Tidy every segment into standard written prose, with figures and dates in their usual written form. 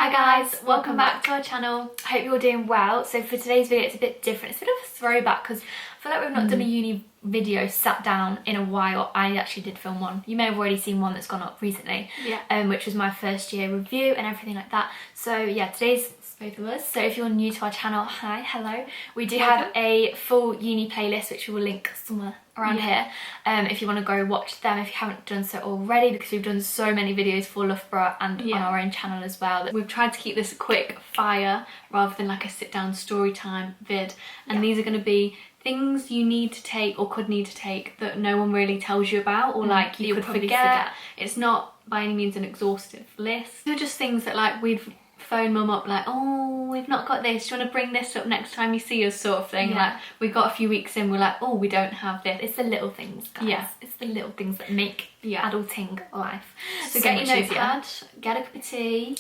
Hi guys, welcome back to our channel. I hope you're all doing well. So for today's video it's a bit different. It's a bit of a throwback because I feel like we've not done a uni video sat down in a while. I actually did film one. You may have already seen one that's gone up recently, which was my first year review and everything like that. So yeah, today's both of us. So if you're new to our channel, hi, hello. We do have a full uni playlist which we will link somewhere around here if you want to go watch them if you haven't done so already, because we've done so many videos for Loughborough and on our own channel as well. We've tried to keep this a quick fire rather than like a sit down story time vid, and these are going to be things you need to take or could need to take that no one really tells you about, or like you could forget. It's not by any means an exhaustive list. They're just things that like we'd phone mum up like, oh, we've not got this, do you want to bring this up next time you see us, sort of thing. Like we got a few weeks in, we're like, oh, we don't have this. It's the little things, guys. It's the little things that make adulting life so get your notepad, get a cup of tea,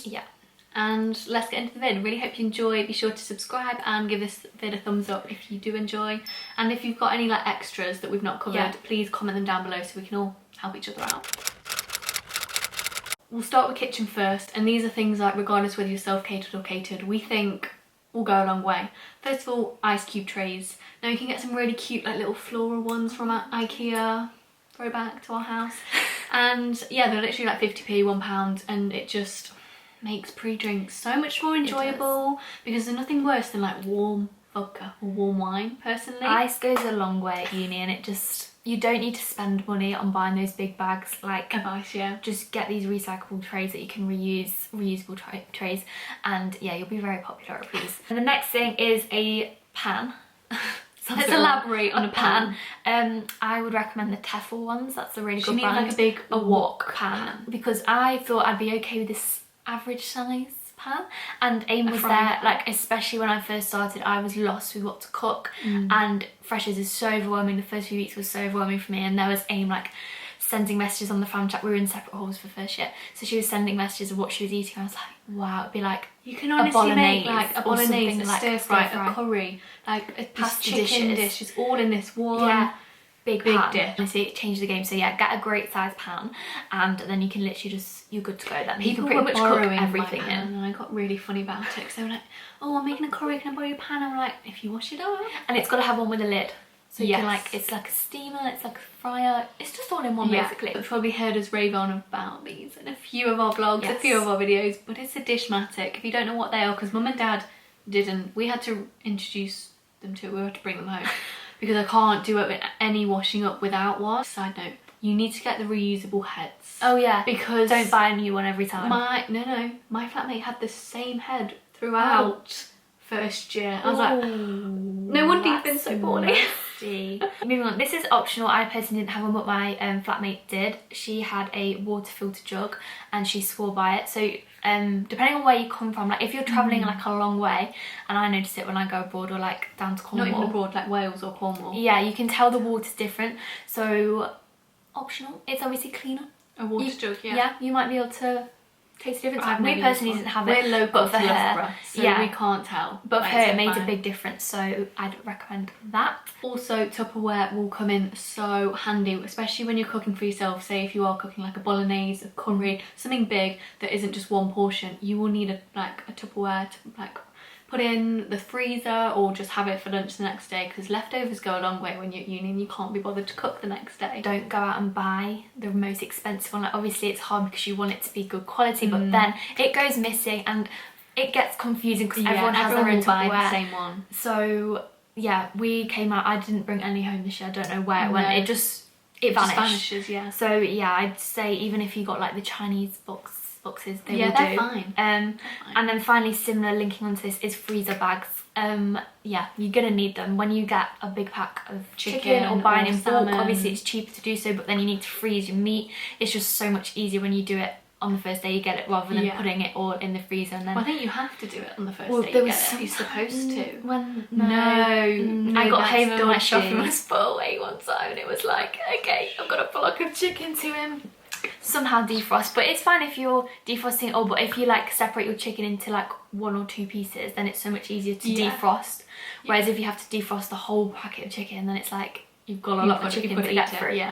and let's get into the vid. Really hope you enjoy. Be sure to subscribe and give this vid a thumbs up if you do enjoy, and if you've got any like extras that we've not covered, please comment them down below so we can all help each other out. We'll start with kitchen first, and these are things like, regardless whether you're self-catered or catered, we think will go a long way. First of all, ice cube trays. Now you can get some really cute like little floral ones from IKEA, throwback to our house, and yeah, they're literally like 50p, £1, and it just makes pre-drinks so much more enjoyable, because there's nothing worse than like warm vodka or warm wine, personally. Ice goes a long way at uni, and it just, you don't need to spend money on buying those big bags like of ice. Just get these recyclable trays that you can reuse, reusable trays, and yeah, you'll be very popular at these. And the next thing is a pan. Let's elaborate on a pan. I would recommend the Tefal ones. That's a really good brand. Like a big wok pan, because I thought I'd be okay with this average size pan, and AIM was there, like especially when I first started I was lost with what to cook, and freshers is so overwhelming. The first few weeks was so overwhelming for me, and there was AIM like sending messages on the fam chat. We were in separate halls for first year, so she was sending messages of what she was eating. I was like, wow, it'd be like, you can honestly make like a bolognese, a stir fry, a curry, like a pasta chicken dish. It's all in this one big dish. Honestly, it changed the game. So yeah, get a great size pan, and then you can literally just, you're good to go then. You can pretty much cook everything in. And I got really funny about it, because they were like, oh, I'm making a curry, can I borrow your pan? I'm like, if you wash it up. And it's got to have one with a lid, so you can like, it's like a steamer, it's like a fryer, it's just all in one basically. You've probably heard us rave on about these in a few of our vlogs, a few of our videos, but it's a Dishmatic. If you don't know what they are, because mum and dad didn't, we had to introduce them to it, we had to bring them home. Because I can't do it with any washing up without one. Side note, you need to get the reusable heads. Oh yeah, because don't buy a new one every time. My flatmate had the same head throughout first year. I was like, no wonder you've been so poorly. Moving on, this is optional. I personally didn't have one, but my flatmate did. She had a water filter jug and she swore by it. So depending on where you come from, like if you're travelling like a long way, and I notice it when I go abroad or like down to Cornwall. Not even abroad, like Wales or Cornwall. Yeah, you can tell the water's different. So optional. It's obviously cleaner. A water jug, yeah, you might be able to taste the difference. We personally didn't have it. We're local to Loughborough, so we can't tell. But for her it made a big difference, so I'd recommend that. Also, Tupperware will come in so handy, especially when you're cooking for yourself. Say if you are cooking like a bolognese, a curry, something big that isn't just one portion, you will need a Tupperware to like put in the freezer, or just have it for lunch the next day, because leftovers go a long way when you're at uni and you can't be bothered to cook the next day. Don't go out and buy the most expensive one. Like obviously it's hard because you want it to be good quality, but then it goes missing and it gets confusing because everyone has their own Tupperware. The same one. So yeah, we came out, I didn't bring any home this year. I don't know where it went. It vanished. Just vanishes, So yeah, I'd say even if you got like the Chinese boxes, they will do. They're fine. And then finally, similar, linking onto this, is freezer bags. Yeah, you're gonna need them when you get a big pack of chicken or buying in bulk. Obviously it's cheaper to do so, but then you need to freeze your meat. It's just so much easier when you do it on the first day you get it, rather than putting it all in the freezer. And then I think you have to do it on the first day you get it. You're supposed to. No, I got home and my shopping was put away one time, and it was like, okay, I've got a block of chicken to somehow defrost. But it's fine if you're defrosting it all, but if you like separate your chicken into like 1 or 2 pieces, then it's so much easier to defrost. Whereas if you have to defrost the whole packet of chicken, then it's like you've got a lot of chicken to get through.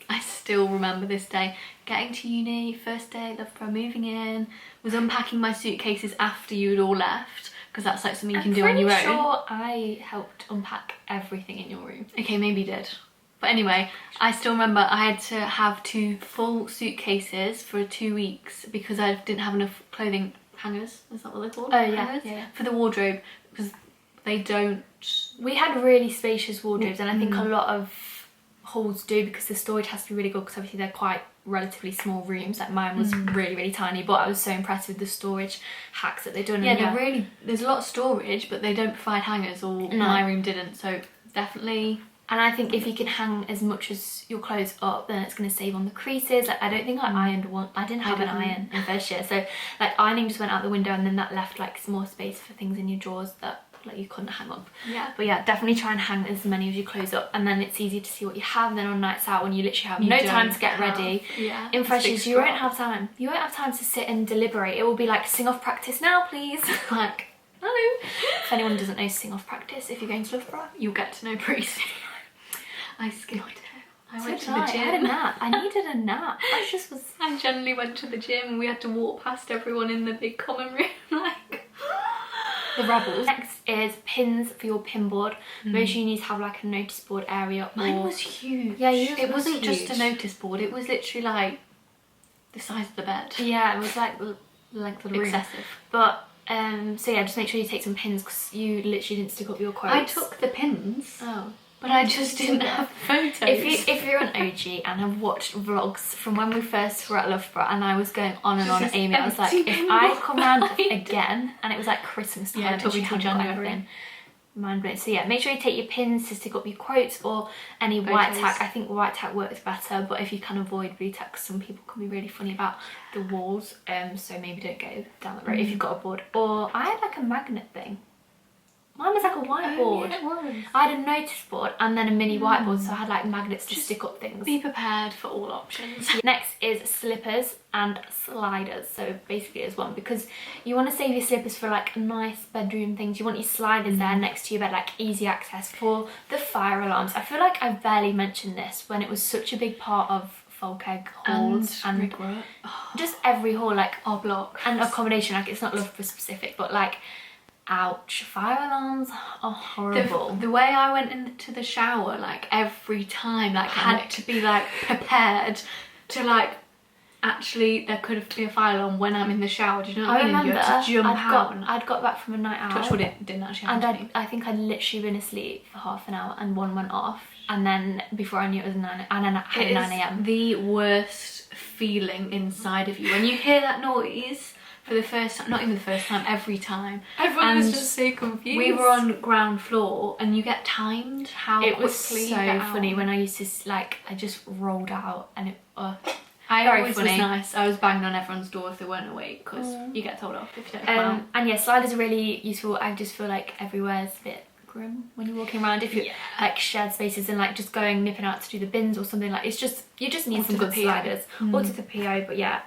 I still remember this day. getting to uni, first day at Loughborough, moving in, was unpacking my suitcases after you'd all left, because that's like something you can do on your own. I'm pretty sure I helped unpack everything in your room. Okay, maybe you did. But anyway, I still remember I had to have 2 full suitcases for 2 weeks because I didn't have enough clothing hangers, is that what they're called? Oh yeah, hangers? yeah. For the wardrobe, because they don't... We had really spacious wardrobes, and I think a lot of halls do, because the storage has to be really good, because obviously they're quite relatively small rooms. Like mine was really tiny, but I was so impressed with the storage hacks that they've done. Yeah, they're really... There's a lot of storage, but they don't provide hangers, or my room didn't, so definitely... And I think if you can hang as much as your clothes up, then it's going to save on the creases. Like, I don't think I ironed one. I didn't have an iron in first year, so like ironing just went out the window, and then that left like more space for things in your drawers that like you couldn't hang up. Yeah. But yeah, definitely try and hang as many of your clothes up, and then it's easy to see what you have. Then on nights out, when you literally have no time to get ready, in freshers you won't have time. You won't have time to sit and deliberate. It will be like, sing off practice now, please. Like, hello. If anyone doesn't know sing off practice, if you're going to Loughborough, you'll get to know pretty soon. I skipped. I went to the gym. I had a nap. I needed a nap. I generally went to the gym, and we had to walk past everyone in the big common room, like the rebels. Next is pins for your pin board. Most unis have like a notice board area. Mine was huge. Yeah, it wasn't just a notice board. It was literally like the size of the bed. Yeah, it was like the length of the room. Excessive. But so yeah, just make sure you take some pins, because you literally didn't stick up your quotes. I took the pins. Oh. But I just didn't have photos. If you're an OG and have watched vlogs from when we first were at Loughborough, and I was going on and on at Amy, I was like, if I come round again, and it was like Christmas time, it took me till January. Mind blowing. So yeah, make sure you take your pins to stick up your quotes, or any white tack. I think white tack works better, but if you can avoid blue tack, some people can be really funny about the walls, so maybe don't go down the road if you've got a board. Or I had like a magnet thing. Mine was like a whiteboard. Oh, yeah, it was. I had a notice board and then a mini whiteboard, so I had like magnets to stick up things. Be prepared for all options. Next is slippers and sliders. So basically it's one, because you want to save your slippers for like nice bedroom things. You want your sliders there next to your bed, like easy access for the fire alarms. I feel like I've barely mentioned this when it was such a big part of Falk Egg halls and Rigg-Rutt. Just every hall, like our block and accommodation. Like, it's not Loughborough specific, but like, ouch, fire alarms are horrible. The way I went into the shower, like every time, like had to be like prepared to like, actually there could have been a fire alarm when I'm in the shower. Do you know what I mean? remember you have to jump out. I'd got back from a night out. Touch wood, it didn't actually happen to me. I think I'd literally been asleep for half an hour and one went off, and then before I knew it was 9 and then I had 9 a.m. The worst feeling inside of you when you hear that noise. For the first time, not even the first time, every time. Everyone was just so confused. We were on ground floor, and you get timed how quickly you get out. It was so funny when I used to, like, I just rolled out, and it, I always was nice. I was banging on everyone's door if they weren't awake, because you get told off if you don't come out. And yeah, sliders are really useful. I just feel like everywhere's a bit grim when you're walking around. If you're like shared spaces and like just going nipping out to do the bins or something, like, it's just, you just need some good sliders. Or to the PO, but yeah.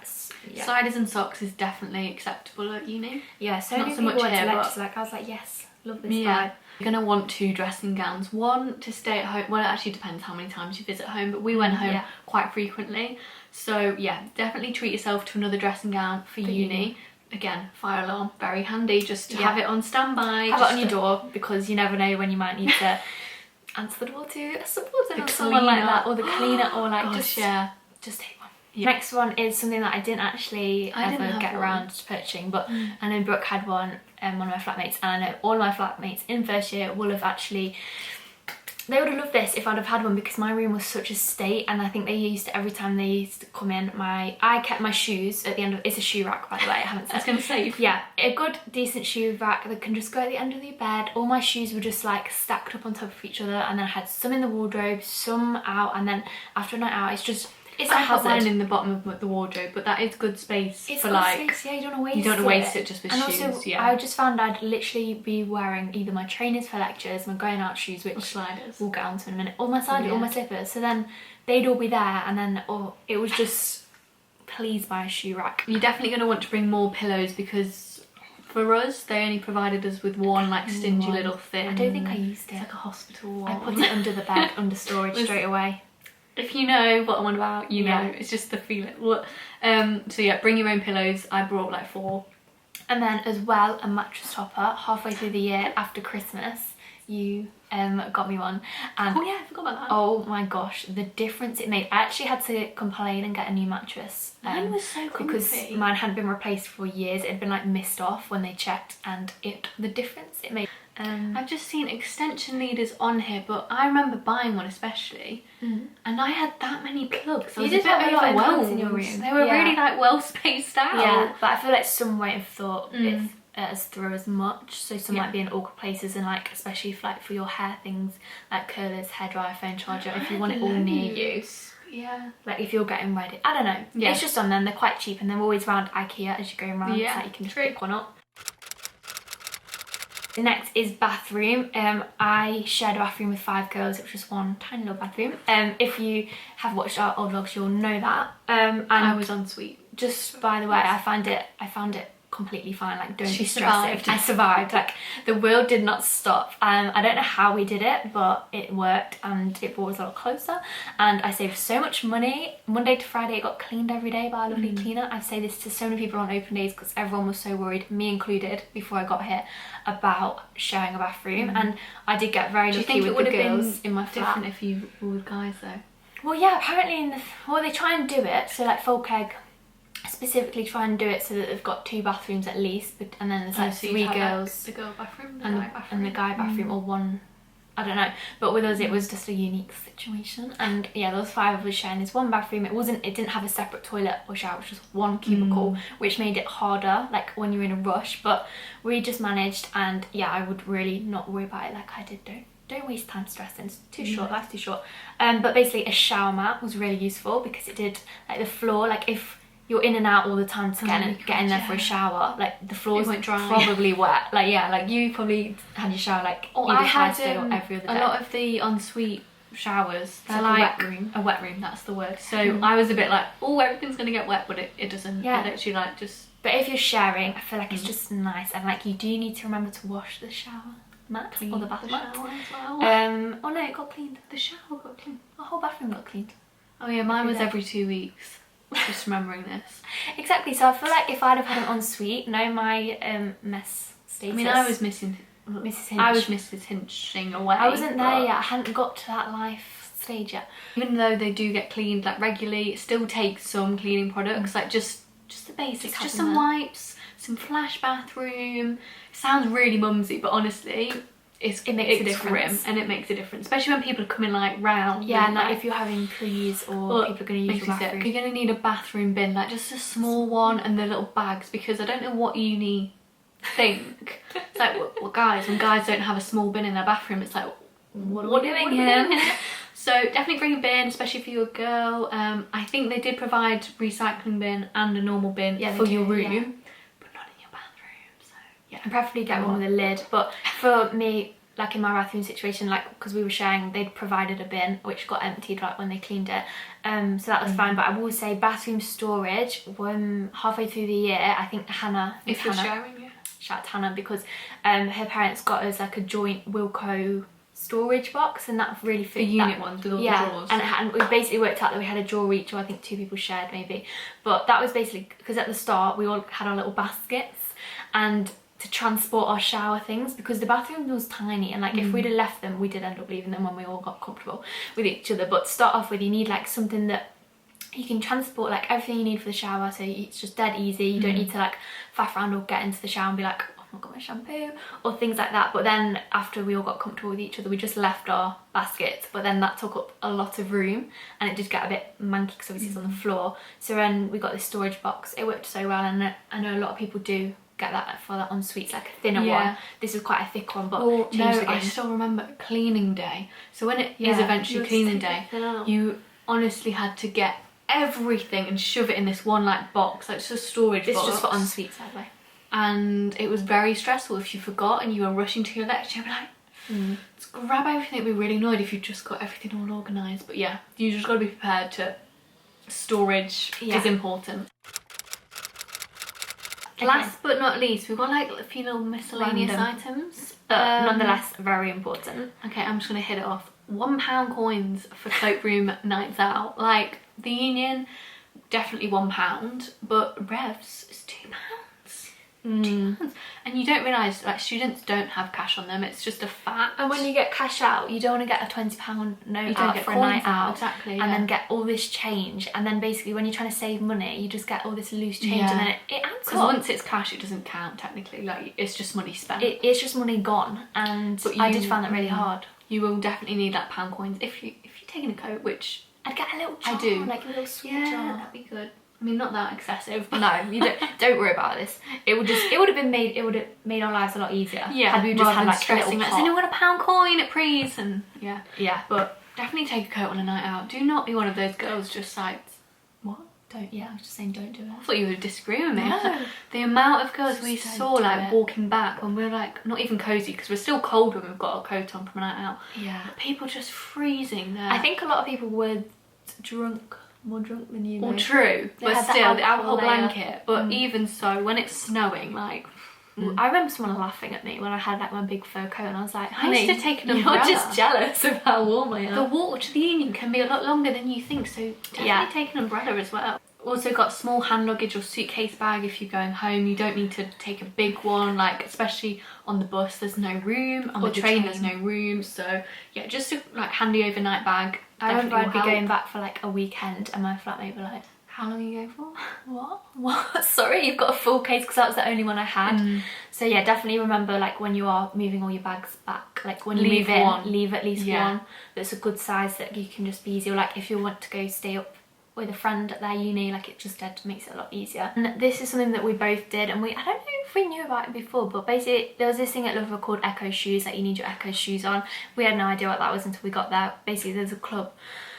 Sliders and socks is definitely acceptable at uni. Yeah, so not many so much people here, went but to like, I was like, yes, love this vibe. You're gonna want 2 dressing gowns. One to stay at home. Well, it actually depends how many times you visit home, but we went home quite frequently. So yeah, definitely treat yourself to another dressing gown for uni. Again, fire alarm, very handy, just to have it on standby. Have it on your door, because you never know when you might need to answer the door to a subordinate or someone like that, or the cleaner, or like just take one. Next one is something that I didn't actually ever get around to purchasing, but I know Brooke had one, one of my flatmates, and I know all my flatmates in first year will have actually, they would have loved this if I'd have had one, because my room was such a state, and I think they used to, every time they used to come in, I kept my shoes at the end of, it's a shoe rack by the way, I haven't said. I was gonna say. Yeah, a good decent shoe rack that can just go at the end of your bed. All my shoes were just like stacked up on top of each other, and then I had some in the wardrobe, some out, and then after a night out, it's just, it's a hazard. I have mine in the bottom of the wardrobe, but that is good space it's for good like. Space, yeah, you don't want to waste it. You don't want to waste it just for shoes. And also, I just found I'd literally be wearing either my trainers for lectures, my going out shoes, which sliders we'll get onto in a minute, or my sliders, or my slippers. So then they'd all be there, and then it was just, please buy a shoe rack. You're definitely going to want to bring more pillows, because for us they only provided us with one like stingy little thing. I don't think I used it. It's like a hospital one. I put it under the bed, under storage straight away. If you know what I'm on about, you know. It's just the feeling. So yeah, bring your own pillows. I brought like 4. And then as well, a mattress topper. Halfway through the year after Christmas, you got me one. And oh yeah, I forgot about that. Oh my gosh, the difference it made. I actually had to complain and get a new mattress. Mine was so comfy. Because mine hadn't been replaced for years. It had been like missed off when they checked, and the difference it made. I've just seen extension leaders on here, but I remember buying one especially, and I had that many plugs. I was a bit overwhelmed in your room. They were really like well spaced out. Yeah, but I feel like some won't have thought it as through as much. So some might be in awkward places, and like especially if, like for your hair things like curlers, hairdryer, phone charger, if you want it all near you. Yeah. Like if you're getting ready, I don't know. Yeah. It's just on them. They're quite cheap, and they're always around IKEA as you're going around. Yeah. So you can just pick one up. Next is bathroom. I shared a bathroom with 5 girls. It was just one tiny little bathroom. If you have watched our old vlogs, you'll know that. And I was en suite. Just by the way, I found it completely fine. Like, don't be survived. I survived. Like, the wheel did not stop. I don't know how we did it, but it worked, and it brought us a lot closer, and I saved so much money. Monday to Friday it got cleaned every day by a lovely cleaner. I say this to so many people on open days because everyone was so worried, me included, before I got here, about sharing a bathroom. And I did get very lucky with the girls in my flat. Different if you were with guys though? Well, yeah, apparently they try and do it, so like Falk Egg specifically try and do it so that they've got 2 bathrooms at least, and then there's like 3 girls, like the girl bathroom, and the guy bathroom, or one, I don't know. But with us it was just a unique situation, and yeah, those 5 of us sharing this one bathroom. It didn't have a separate toilet or shower. It was just one cubicle, which made it harder, like when you're in a rush. But we just managed, and yeah, I would really not worry about it like I did. Don't waste time stressing. It's too short. Life's too short. But basically, a shower mat was really useful because it did, like, the floor. Like if you're in and out all the time to get in there for a shower, like the floor's probably wet. Like, yeah, like you probably had your shower like either twice a day or every other day. A lot of the ensuite showers, they're like a wet room, that's the word. So I was a bit like, oh, everything's gonna get wet, but it doesn't. Yeah. It actually like just. But if you're sharing, I feel like it's just nice, and like you do need to remember to wash the shower mat or the bath mat. Shower as well. Oh no, it got cleaned. The shower got cleaned. The whole bathroom got cleaned. Oh yeah, mine was every 2 weeks. Just remembering this. Exactly. So I feel like if I'd have had an ensuite, my mess status. I mean, I was missing Mrs. Hinch. I was Mrs. Hinching away. I wasn't there yet. I hadn't got to that life stage yet. Even though they do get cleaned like regularly, it still takes some cleaning products, like just the basics, just some wipes, some flash bathroom. It sounds really mumsy, but honestly, it makes a difference, and it makes a difference, especially when people are coming like round. Yeah, and like if you're having prees or people are going to use your bathroom. You're going to need a bathroom bin, like just a small one, and the little bags, because I don't know what uni think. It's like, well, guys, when guys don't have a small bin in their bathroom, it's like, what are we doing here? So definitely bring a bin, especially if you're a girl. I think they did provide recycling bin and a normal bin for your room. And preferably get one with a lid. But for me, like in my bathroom situation, like because we were sharing, they'd provided a bin which got emptied like when they cleaned it, so that was fine. But I will say bathroom storage, when halfway through the year, I think Hannah, if you're sharing, shout out to Hannah, because her parents got us like a joint Wilco storage box, and that really fit. The unit ones with all the drawers. And we basically worked out that we had a drawer each, or I think 2 people shared maybe. But that was basically because at the start we all had our little baskets, and to transport our shower things, because the bathroom was tiny, and like if we'd have left them, we did end up leaving them when we all got comfortable with each other. But to start off with, you need like something that you can transport like everything you need for the shower, so it's just dead easy. You don't need to like faff around or get into the shower and be like, oh, I've got my shampoo or things like that. But then after we all got comfortable with each other, we just left our baskets, but then that took up a lot of room, and it did get a bit manky because obviously it's on the floor. So when we got this storage box, it worked so well, and I know a lot of people do get that for that ensuite, like a thinner one. This is quite a thick one, but I still remember cleaning day. So when it is eventually cleaning day, you honestly had to get everything and shove it in this one like box, like just a storage box. It's just for ensuite, by the way. And it was very stressful if you forgot and you were rushing to your lecture. You'd be like, let's grab everything. It'd be really annoyed if you just got everything all organised. But yeah, you just got to be prepared to. Storage is important. Last but not least, we've got like a few little miscellaneous items, but nonetheless very important. Okay, I'm just gonna hit it off. £1 coins for cloakroom nights out. Like the Union, definitely £1, but Revs is £2. £2. And you don't realise, like, students don't have cash on them, it's just a fact. And when you get cash out, you don't want to get a £20 note out for a night out. Exactly, and then get all this change, and then basically when you're trying to save money, you just get all this loose change, and then it adds up. Because once it's cash, it doesn't count technically, like it's just money spent. It's just money gone, and I did find that really hard. You will definitely need that £1 coins if you're taking a coat, which I'd get a little jar, I do, like a little sweet jar. That'd be good. I mean, not that excessive, but no, you don't worry about this. It would have made our lives a lot easier. Yeah, had we just had like stressing, like, has anyone got a £1 coin at Prees? And yeah. But definitely take a coat on a night out. Do not be one of those girls just like, what? Don't. Yeah, I was just saying, don't do it. I thought you would disagree with me. No. The amount of girls we Just saw don't do like it. walking back when we're like not even cozy because we're still cold when we've got our coat on from a night out. Yeah. But people just freezing there. I think a lot of people were more drunk than you. Well, true, They but had the still the alcohol alcohol layer. blanket. But even so, when it's snowing, like. I remember someone laughing at me when I had like my big fur coat, and I was like, I used honey, to take an you're umbrella. just jealous of how warm I am. The walk to the Union can be a lot longer than you think, so definitely take an umbrella as well. Also got small hand luggage or suitcase bag if you're going home. You don't need to take a big one, like especially on the bus there's no room, on the train there's no room, so yeah, just a like handy overnight bag. I remember I'd be going back for like a weekend and my flatmate were like, how long are you going for? What? Sorry, you've got a full case, because that was the only one I had. So yeah, definitely remember like when you are moving all your bags back, like when you Leave move in, one. leave at least Yeah. one that's a good size that you can just be easy. Or like if you want to go stay up with a friend at their uni, like it just makes it a lot easier. And this is something that we both did, and I don't know if we knew about it before, but basically there was this thing at Loughborough called Echo Shoes, like you need your Echo shoes on. We had no idea what that was until we got there. Basically there's a club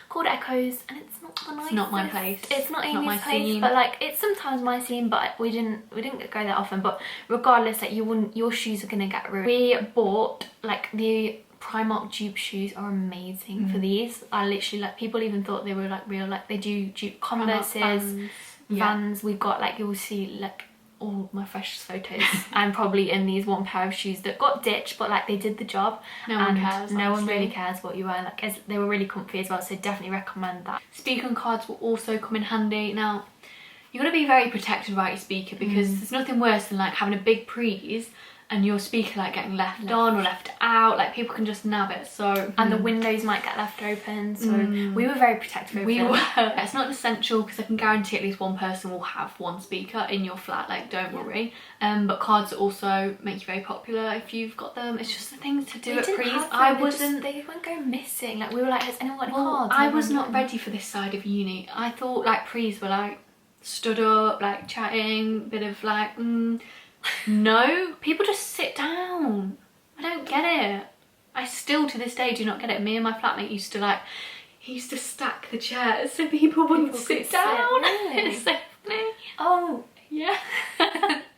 called Echoes, and it's not the nicest. It's not my place. It's not Amy's my place, scene. but like it's sometimes my scene, but we didn't go that often. But regardless, like your shoes are gonna get ruined. We bought like the Primark dupe shoes are amazing for these. I literally, like, people even thought they were like real, like they do dupe Converses, Vans. We've got like, you will see like all my freshest photos I'm probably in these one pair of shoes that got ditched, but like they did the job. No one cares, no one honestly. really cares what you wear, like they were really comfy as well, so definitely recommend that. Speaker cards will also come in handy. Now you've got to be very protective about your speaker, because there's nothing worse than like having a big Prees and your speaker like getting left on or left out, like people can just nab it. So and the windows might get left open, so we were very protective of we them. were. It's not essential because I can guarantee at least one person will have one speaker in your flat, like don't worry. But cards also make you very popular if you've got them. It's just the things to do at Prees. They won't go missing. Like we were like, has anyone got any Well, cards? I was not ready for this side of uni. I thought like Prees were like stood up, like chatting, bit of like no, people just sit down. I don't get it. I still to this day do not get it. Me and my flatmate used to stack the chairs so people wouldn't sit down. Really? It's so funny. Oh, Yeah.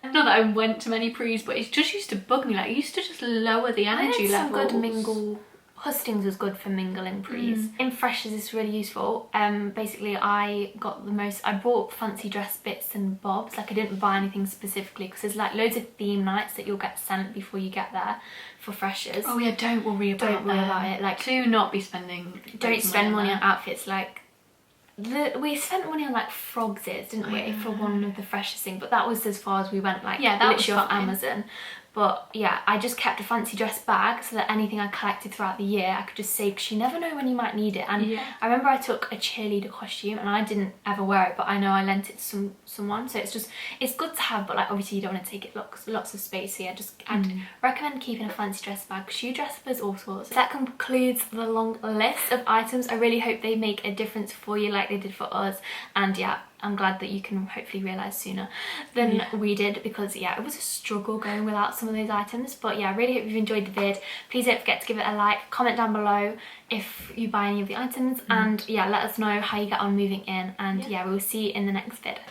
Not that I went to many Prees, but it just used to bug me. Like it used to just lower the energy I had some levels. good mingle. Hustings was good for mingling Prees. In Freshers it's really useful. Basically I bought fancy dress bits and bobs. Like I didn't buy anything specifically because there's like loads of theme nights that you'll get sent before you get there for Freshers. Oh yeah, don't worry about it. Like, do not be spending. don't spend money on outfits. Like we spent money on like frogs, didn't we, for one of the Freshers thing, but that was as far as we went. Like yeah, that literally was off fine. Amazon. But yeah, I just kept a fancy dress bag so that anything I collected throughout the year I could just save, because you never know when you might need it. And I remember I took a cheerleader costume and I didn't ever wear it, but I know I lent it to someone, so it's good to have, but like obviously you don't want to take it lots of space. So yeah, I'd recommend keeping a fancy dress bag. Shoe dressers, all sorts. That concludes the long list of items. I really hope they make a difference for you like they did for us, and yeah, I'm glad that you can hopefully realise sooner than we did, because yeah, it was a struggle going without some of those items. But yeah, I really hope you've enjoyed the vid. Please don't forget to give it a like, comment down below if you buy any of the items, and yeah, let us know how you get on moving in, and yeah, we'll see you in the next vid.